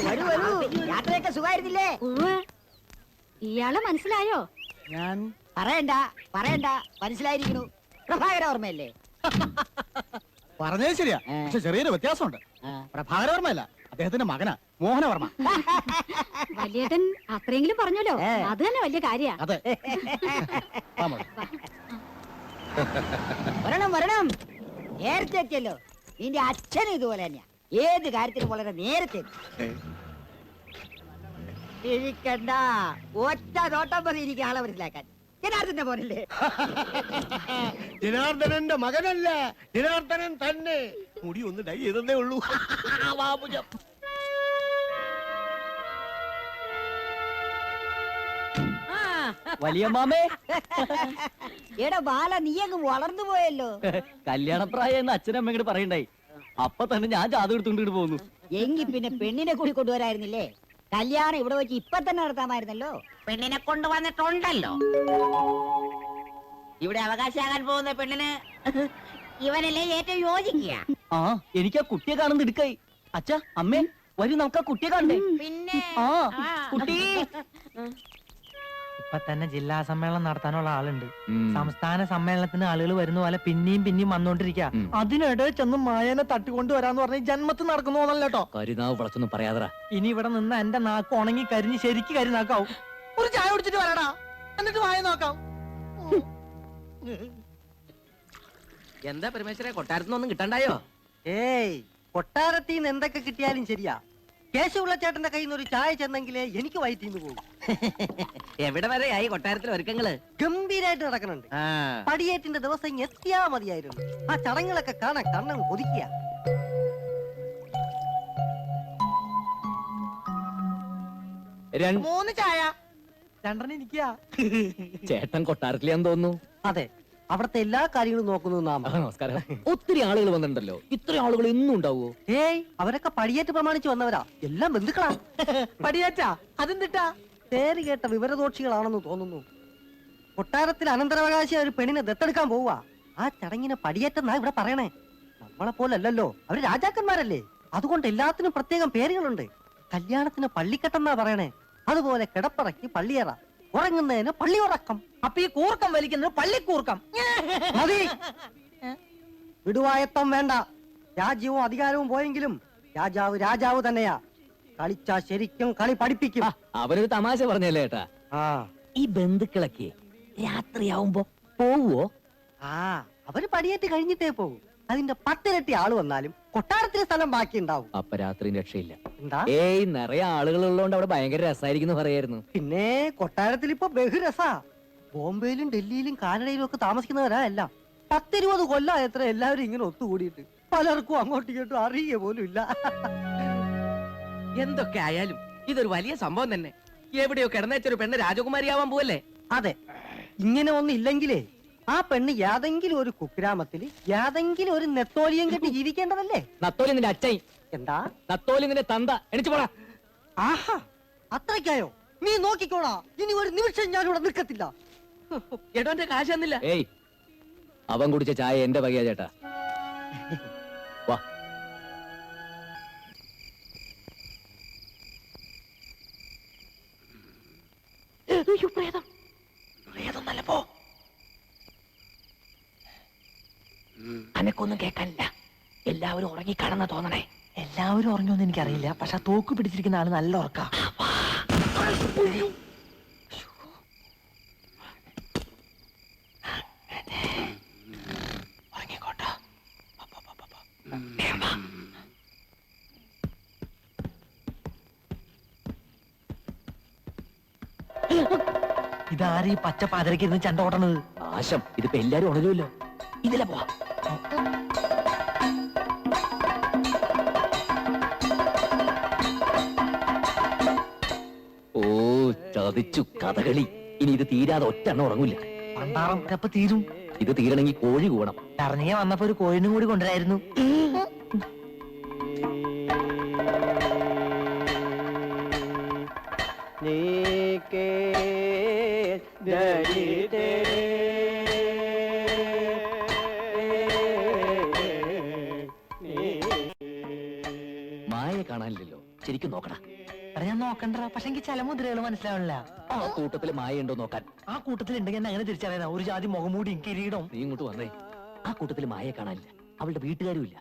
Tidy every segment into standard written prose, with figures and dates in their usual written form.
വരൂ വരൂ. യാത്രയൊക്കെ സുഖമായിരുന്നില്ലേ? ഇയാളെ മനസ്സിലായോ? ഞാൻ പറയണ്ട പറയണ്ട, മനസ്സിലായിരിക്കുന്നു. പ്രഭാകര ഓർമ്മയല്ലേ? പറഞ്ഞത് ശരിയാ, പക്ഷെ ചെറിയൊരു വ്യത്യാസമുണ്ട്. പ്രഭാകരവർമ്മയല്ല, അദ്ദേഹത്തിന്റെ മകനാ മോഹനവർമ്മ. വലിയേട്ടൻ അത്രയെങ്കിലും പറഞ്ഞല്ലോ, അത് തന്നെ വലിയ കാര്യ. അതെ. വരണം വരണം. നേരത്തെ എത്തിയല്ലോ. നിന്റെ അച്ഛനും ഇതുപോലെ തന്നെയാ, ഏത് കാര്യത്തിലും വളരെ നേരത്തെ. ഇരിക്കണ്ട, ഒറ്റ നോട്ടം മതി എനിക്ക് ആളെ മനസ്സിലാക്കാൻ. ജനാർദ്ദന്റെ മോനല്ലേ? ജനാർദ്ദനന്റെ മകനല്ല, ജനാർദ്ദനൻ തന്നെ. മുടി ഒന്ന് ഡൈ ചെയ്തേ ഉള്ളൂ. വലിയ മാമേ, എടാ ബാല, നീ അങ്ങ് വളർന്നു പോയല്ലോ. കല്യാണപ്രായം എന്ന് അച്ഛനമ്മ ഇങ്ങോട്ട് പറയണ്ടായി. അപ്പൊ തന്നെ ഞാൻ ജാതകം എടുത്തുകൊണ്ട് പോകുന്നു. എങ്കി പിന്നെ പെണ്ണിനെ കൂടി കൊണ്ടുവരായിരുന്നില്ലേ? കല്യാണം ഇവിടെ വെച്ച് ഇപ്പൊ തന്നെ നടത്താമായിരുന്നല്ലോ. പെണ്ണിനെ കൊണ്ടുവന്നിട്ടുണ്ടല്ലോ. ഇവിടെ അവകാശമാകാൻ പോകുന്ന പെണ്ണിന് ഇവനല്ലേ ഏറ്റവും യോജിക്കുക. ആ, എനിക്ക് ആ കുട്ടിയെ കാണുന്ന എടുക്കായി. അച്ഛാ, അമ്മേ, വരും നമുക്ക് ആ കുട്ടിയെ കാണണ്ടേ? പിന്നെ ആ കുട്ടി ഇപ്പൊ തന്നെ ജില്ലാ സമ്മേളനം നടത്താനുള്ള ആളുണ്ട്. സംസ്ഥാന സമ്മേളനത്തിന് ആളുകൾ വരുന്ന പോലെ പിന്നെയും പിന്നെയും വന്നോണ്ടിരിക്കുക. അതിനിടെ ചെന്ന് മായനെ തട്ടിക്കൊണ്ട് വരാന്ന് പറഞ്ഞ ജന്മത്തിൽ നടക്കുന്നു കേട്ടോ. കരുനാവ് വളച്ചൊന്നും പറയാതറ. ഇനി ഇവിടെ നിന്ന് എന്റെ നാക്ക് ഉണങ്ങി കരിഞ്ഞ് ശരിക്ക് കരിനാക്കാവും. ഒരു ചായ കുടിച്ചിട്ട് വരടാ, എന്നിട്ട് മായ നോക്കാം. എന്താ പരമേശ്വര, കൊട്ടാരത്തിനൊന്നും കിട്ടണ്ടായോ? ഏയ്, കൊട്ടാരത്തിൽ നിന്ന് എന്തൊക്കെ കിട്ടിയാലും ശരിയാ. കേശവുള്ള ചേട്ടന്റെ കയ്യിൽ നിന്ന് ഒരു ചായ ചെന്നെങ്കിലേ എനിക്ക് വയറ്റിന്ന് പോകും. എവിടെ വരെയായി കൊട്ടാരത്തിലെ ഒരുക്കങ്ങള്? ഗംഭീരായിട്ട് നടക്കുന്നുണ്ട്. പടിയേറ്റിന്റെ ദിവസം എത്തിയാ മതിയായിരുന്നു. ആ ചടങ്ങുകളൊക്കെ കാണാൻ കണ്ണം കൊതിക്കുക. മൂന്ന് ചായ, രണ്ടെണ്ണം ഇരിക്കുക. ചേട്ടൻ കൊട്ടാരത്തിലാന്ന് തോന്നുന്നു. അതെ, അവിടത്തെ എല്ലാ കാര്യങ്ങളും നോക്കുന്നു നാം. നമസ്കാരം. ഒത്തിരി ആളുകൾ വന്നിട്ടുണ്ടല്ലോ. ഇത്ര ആളുകൾ എന്നും ഉണ്ടാവോ? ഏയ്, അവരൊക്കെ പടിയേറ്റ് പ്രമാണിച്ച് വന്നവരാ. എല്ലാം ബന്ധുക്കളാ. പടിയേറ്റാ? അതെന്തിട്ടാ? പേര് കേട്ട വിവരദോക്ഷികളാണെന്ന് തോന്നുന്നു. കൊട്ടാരത്തിൽ അനന്തരാവകാശി ഒരു പെണ്ണിനെ ദത്തെടുക്കാൻ പോവുക. ആ ചടങ്ങിനെ പടിയേറ്റെന്നാ ഇവിടെ പറയണേ. നമ്മളെ പോലല്ലോ, അവര് രാജാക്കന്മാരല്ലേ. അതുകൊണ്ട് എല്ലാത്തിനും പ്രത്യേകം പേരുകളുണ്ട്. കല്യാണത്തിന് പള്ളിക്കെട്ടെന്നാ പറയണേ. അതുപോലെ കിടപ്പറയ്ക്ക് പള്ളിയറ, ഉറങ്ങുന്നതിന് പള്ളി ഉറക്കം. അപ്പൊ ഈ കൂർക്കം വലിക്കുന്നത് പള്ളിക്കൂർക്കം. മതി, വിടുവായത്തം വേണ്ട. രാജ്യവും അധികാരവും പോയെങ്കിലും രാജാവ് രാജാവ് തന്നെയാ. കളിച്ചാ ശരിക്കും കളി പഠിപ്പിക്കും. അവരൊരു തമാശ പറഞ്ഞല്ലേ ഏട്ടാ. ഈ ബന്ധുക്കളൊക്കെ രാത്രിയാവുമ്പോ പോവോ? അവര് പടിയേറ്റ് കഴിഞ്ഞിട്ടേ പോകും. അതിന്റെ 10 ഇരട്ടി ആള് വന്നാലും കൊട്ടാരത്തിന് സ്ഥലം ബാക്കി ഉണ്ടാവും. അപ്പൊ രാത്രി രക്ഷയില്ല. എന്താ? ഏയ്, നിറയെ ആളുകൾ ഉള്ളതുകൊണ്ട് അവിടെ ഭയങ്കര രസമായിരിക്കും പറയായിരുന്നു. പിന്നെ കൊട്ടാരത്തിൽ ഇപ്പൊ ബഹുരസാ. ബോംബെയിലും ഡൽഹിയിലും കാനഡയിലും ഒക്കെ താമസിക്കുന്നവരാ എല്ലാം. 10-20 കൊല്ലം എത്ര എല്ലാവരും ഇങ്ങനെ ഒത്തുകൂടിയിട്ട് പലർക്കും അങ്ങോട്ടും ഇങ്ങോട്ടും അറിയുക പോലും ഇല്ല. എന്തൊക്കെ ആയാലും ഇതൊരു വലിയ സംഭവം തന്നെ. എവിടെയോ കിടന്നേച്ചൊരു പെണ്ണ് രാജകുമാരിയാവാൻ പോവല്ലേ? അതെ, ഇങ്ങനെ ഒന്നും ഇല്ലെങ്കിലേ ആ പെണ്ണ് യാതെങ്കിലും ഒരു കുഗ്രാമത്തില് യാതെങ്കിലും ഒരു നെത്തോലിയം കെട്ടി ജീവിക്കേണ്ടതല്ലേ? നത്തോലി നിന്റെ അച്ഛൻ. എന്താ? നത്തോലി നിന്റെ തന്ത. എണിച്ചു പോടാ. ആഹാ, അത്രയ്ക്കായോ? നീ നോക്കിക്കോളാ, ഇനി ഒരു നിമിഷം ഞാനിവിടെ നിൽക്കത്തില്ല. എടോന്റെ കാശ് തന്നില്ല. ഏയ്, അവൻ കുടിച്ച ചായ എന്റെ വകയാ ചേട്ടാ. വാ. അനക്കൊന്നും കേൾക്കാനില്ല. എല്ലാവരും ഉറങ്ങിക്കാണെന്ന് തോന്നണേ. എല്ലാവരും ഉറങ്ങുമെന്ന് എനിക്കറിയില്ല, പക്ഷെ തോക്ക് പിടിച്ചിരിക്കുന്ന ആള് നല്ല ഉറക്കാ. ഇതാരീ പച്ച പാതിരക്ക് ഇരുന്ന് ചണ്ട ഓടണത്? ആശം, ഇതിപ്പോ എല്ലാരും ഉണരുമല്ലോ. ഇതിലെ പോവാ. ഓ, ചതിച്ചു കഥകളി. ഇനി ഇത് തീരാതെ ഒറ്റെണ്ണം ഉറങ്ങില്ല. പണ്ടാറം എപ്പ തീരും? ഇത് തീരണമെങ്കിൽ കോഴി കൂടണം. ഇറങ്ങിയ വന്നപ്പോ ഒരു കോഴിനും കൂടി കൊണ്ടുവരായിരുന്നു. മായ കാണാനില്ലല്ലോ. ശരിക്കും നോക്കടാ. എടാ ഞാൻ നോക്കണ്ട, പക്ഷെ എനിക്ക് ചില മുദ്രകൾ മനസ്സിലാവില്ല. ആ കൂട്ടത്തിൽ മായ ഉണ്ടോ നോക്കാൻ. ആ കൂട്ടത്തിൽ ഉണ്ടെങ്കിൽ എന്നെ അങ്ങനെ തിരിച്ചറിയാനാ? ഒരു ജാതി മുഖമൂടിയും കിരീടവും. നീ ഇങ്ങോട്ട് വന്നേ. ആ കൂട്ടത്തിൽ മായയെ കാണാനില്ല, അവളുടെ വീട്ടുകാരും ഇല്ല.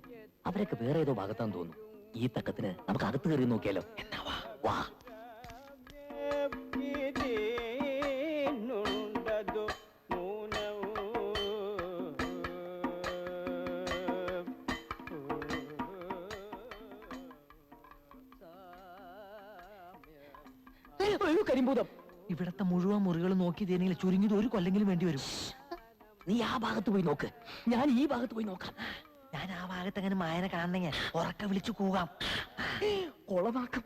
അവരൊക്കെ വേറെ ഏതോ ഭാഗത്താന്ന് തോന്നുന്നു. ഈ തക്കത്തിന് നമുക്ക് അകത്ത് കയറി നോക്കിയാലോ? എന്നാ വാ വാ. കരിമ്പൂതം. ഇവിടത്തെ മുഴുവൻ മുറികൾ നോക്കി തീരെങ്കിലും ചുരുങ്ങിയത് ഒരു കൊല്ലെങ്കിലും വേണ്ടി വരും. നീ ആ ഭാഗത്ത് പോയി നോക്ക്, ഞാൻ ഈ ഭാഗത്ത് പോയി നോക്കാം. ഞാൻ ആ ഭാഗത്ത് അങ്ങനെ മായനെ കാണണമെങ്കിൽ ഉറക്കെ വിളിച്ചു കൂകാം. കൊളവാക്കും,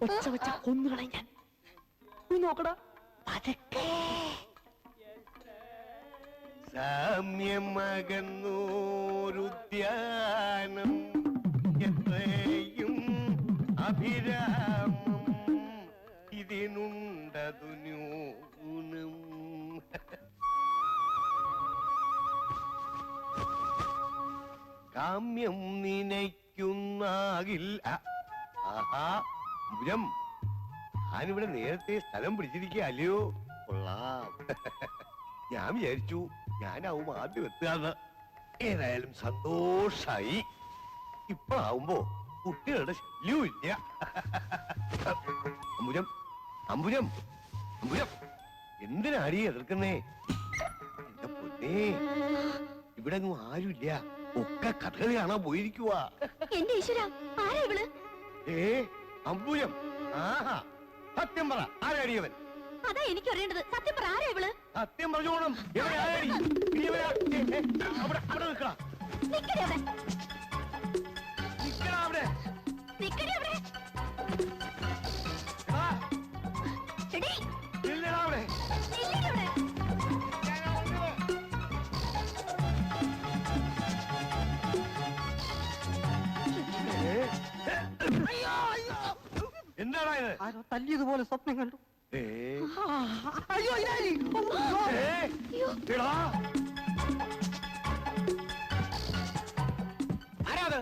ഒച്ച വെച്ച കൊന്നുകളെ ഞാൻ. പോയി നോക്കടാ. പതുക്കെ. സാമ്യമകന്നൂരുദ്യാനം എത്രയും അഭിരാമം ഇതിനുണ്ടതു ന്യൂനം. കാമ്യം നിനയ്ക്കുന്നാകിൽ ആഹാ ഭുജം, ഞാനിവിടെ നേരത്തെ സ്ഥലം പിടിച്ചിരിക്കുക അല്ലയോ? കൊള്ളാം. ഞാൻ വിചാരിച്ചു ഞാനാവും ആദ്യം എത്തുകയെന്ന്. ഏതായാലും സന്തോഷായി. ഇപ്പോഴാവുമ്പോ കുട്ടികളുടെ ശല്യവും ഇല്ല. അമ്പുജം അമ്പുജം അമ്പുജം, എന്തിനാടി എതിർക്കുന്നേ? എന്റെ പൊന്നേ, ഇവിടെ ഒന്നും ആരുമില്ല, ഒക്കെ കഥകളി കാണാൻ പോയിരിക്കുക. എന്റെ ഈശ്വര, ആരാ ഇവള്? ഏ അമ്പുജം, ആഹാ സത്യം പറ, ആരാടിയവൻ? അതാ എനിക്ക് അറിയേണ്ടത്. സത്യം പറ, ആരാ ഇവള്? സത്യം പറഞ്ഞോണം. അവിടെ നിൽക്കടാ, നിക്കടി അവിടെ, നിക്കടാ അവിടെ. നിക്കടി അവിടെ. ആ, എടീ, നില്ലെടാ അവിടെ. നില്ലെടി അവിടെ. എന്താടാ ഇത്? ആരോ തല്ലിയതുപോലെ സ്വപ്നം കണ്ടു. ഏ, അയ്യോ ഇതായി. ഏ, എടാ. ആരാത്?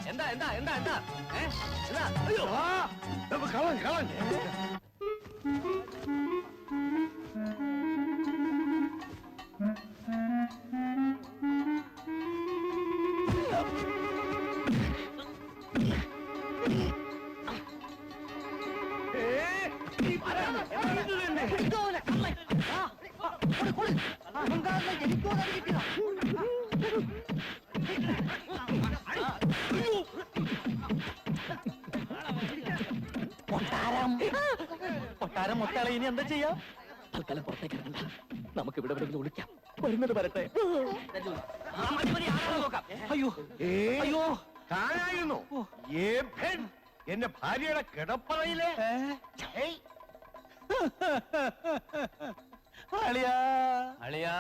എന്താ എന്താ എന്താ എന്താ എന്താ? അയ്യോ, ആ, കളൻ കളൻ. കൊട്ടാരം മൊത്തം ഇനി എന്താ ചെയ്യാ? തൽക്കാലം പുറത്തേക്ക് ഇറങ്ങണ്ട, നമുക്ക് ഇവിടെ എവിടെയെങ്കിലും ഒളിക്കാം. വരുന്നത് വരട്ടെ. അയ്യോ ഏ, അയ്യോ. താനായിരുന്നു ഏഭൻ, എന്റെ ഭാര്യയുടെ കിടപ്പറയിലെ. ഛേ, അളിയാ അളിയാ